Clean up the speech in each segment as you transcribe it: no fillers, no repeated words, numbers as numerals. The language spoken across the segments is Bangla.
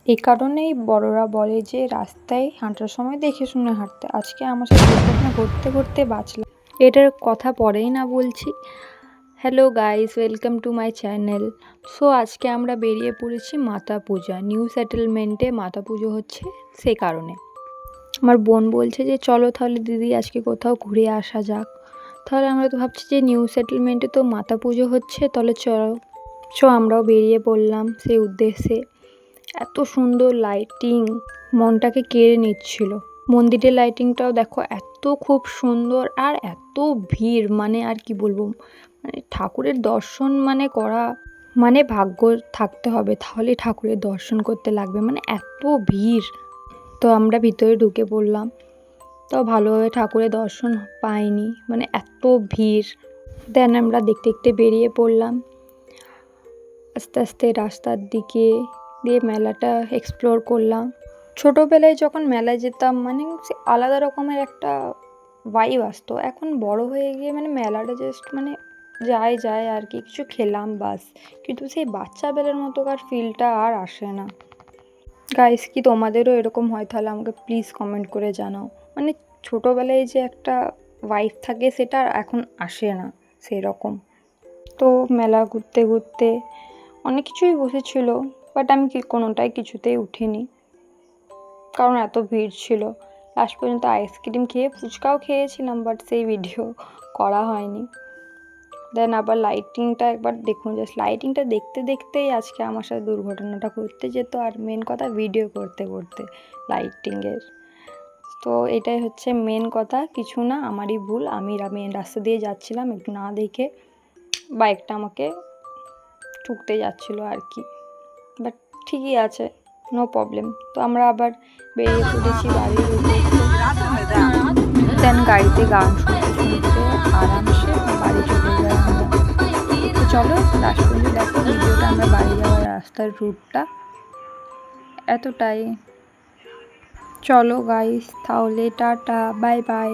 এই কারণেই বড়রা বলে যে রাস্তায় হাঁটার সময় দেখে শুনে হাঁটতে। আজকে আমার সাথে দুর্ঘটনা ঘটতে ঘটতে বাঁচলাম, এটার কথা পরেই না বলছি। Hello guys, welcome to my channel. So আজকে আমরা বেরিয়ে পড়েছি মাতা পূজা, নিউ সেটেলমেন্টে মাতা পুজো হচ্ছে, সে কারণে আমার বোন বলছে যে চলো তাহলে দিদি আজকে কোথাও ঘুরে আসা যাক। তাহলে আমরা তো ভাবছি যে নিউ সেটেলমেন্টে তো মাতা পুজো হচ্ছে, তাহলে চলো আমরাও বেরিয়ে পড়লাম সেই উদ্দেশ্যে। এত সুন্দর লাইটিং, মনটাকে কেড়ে নিচ্ছিল। মন্দিরের লাইটিংটাও দেখো, এত খুব সুন্দর আর এত ভিড়, মানে আর কি বলবো, মানে ঠাকুরের দর্শন মানে করা মানে ভাগ্য থাকতে হবে, তাহলে ঠাকুরের দর্শন করতে লাগবে, মানে এত ভিড়। তো আমরা ভিতরে ঢুকে পড়লাম, তো ভালোভাবে ঠাকুরের দর্শন পাইনি, মানে এত ভিড়। দেন আমরা দেখতে দেখতে বেরিয়ে পড়লাম আস্তে আস্তে রাস্তার দিকে দিয়ে, মেলাটা এক্সপ্লোর করলাম। ছোটোবেলায় যখন মেলায় যেতাম মানে সে আলাদা রকমের একটা ভাইব আসতো। এখন বড় হয়ে গিয়ে মানে মেলাটা জাস্ট মানে যায় আর কি, কিছু খেলাম বাস, কিন্তু সেই বাচ্চাবেলার মতোকার ফিলটা আর আসে না। গাইস, কি তোমাদেরও এরকম হয়? তাহলে আমাকে প্লিজ কমেন্ট করে জানাও। মানে ছোটোবেলায় যে একটা ভাইব থাকে সেটা এখন আসে না সেরকম। তো মেলা ঘুরতে ঘুরতে অনেক কিছুই বসেছিল, বাট আমি কোনোটাই কিছুতেই উঠিনি, কারণ এত ভিড় ছিল। লাস্ট পর্যন্ত আইসক্রিম খেয়ে ফুচকাও খেয়েছিলাম, বাট সেই ভিডিও করা হয়নি। দেন আবার লাইটিংটা একবার দেখুন, জাস্ট লাইটিংটা দেখতে দেখতেই আজকে আমার সাথে দুর্ঘটনাটা ঘটতে যেত, আর মেন কথা ভিডিও করতে করতে লাইটিংয়ের। তো এটাই হচ্ছে মেন কথা, কিছু না আমারই ভুল। আমি মেন রাস্তা দিয়ে যাচ্ছিলাম, একটু না দেখে বাইকটা আমাকে ঠুকতে যাচ্ছিলো আর কি, বাট ঠিকই আছে, নো প্রবলেম। তো আমরা আবার বেরিয়ে পড়েছি বাড়ির উদ্দেশ্যে। দেন গাড়িতে গান শুনতে শুনতে আরামসে বাড়ি চলে যাই আমরা। তো চলো লাস্ট পর্যন্ত দেখো ভিডিওটা, আমরা বাড়ি যাওয়ার রাস্তার রুটটা এতটাই। চলো গাইস, তাহলে tata, bye bye,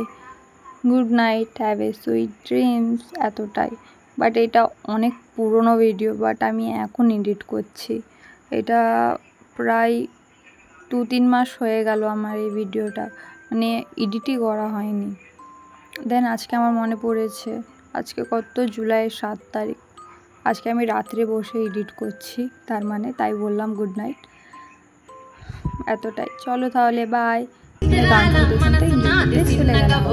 good night, have a sweet dreams, এতটাই। বাট এটা অনেক পুরনো ভিডিও, বাট আমি এখন এডিট করছি। এটা প্রায় 2-3 মাস হয়ে গেল আমার এই ভিডিওটা, মানে এডিটই করা হয়নি। দেন আজকে আমার মনে পড়েছে, আজকে কত, জুলাইয়ের 7 তারিখ, আজকে আমি রাত্রে বসে এডিট করছি, তার মানে তাই বললাম গুড নাইট, এতটাই। চলো তাহলে বাই। গান শুনতে শুনতে চলে গেলাম।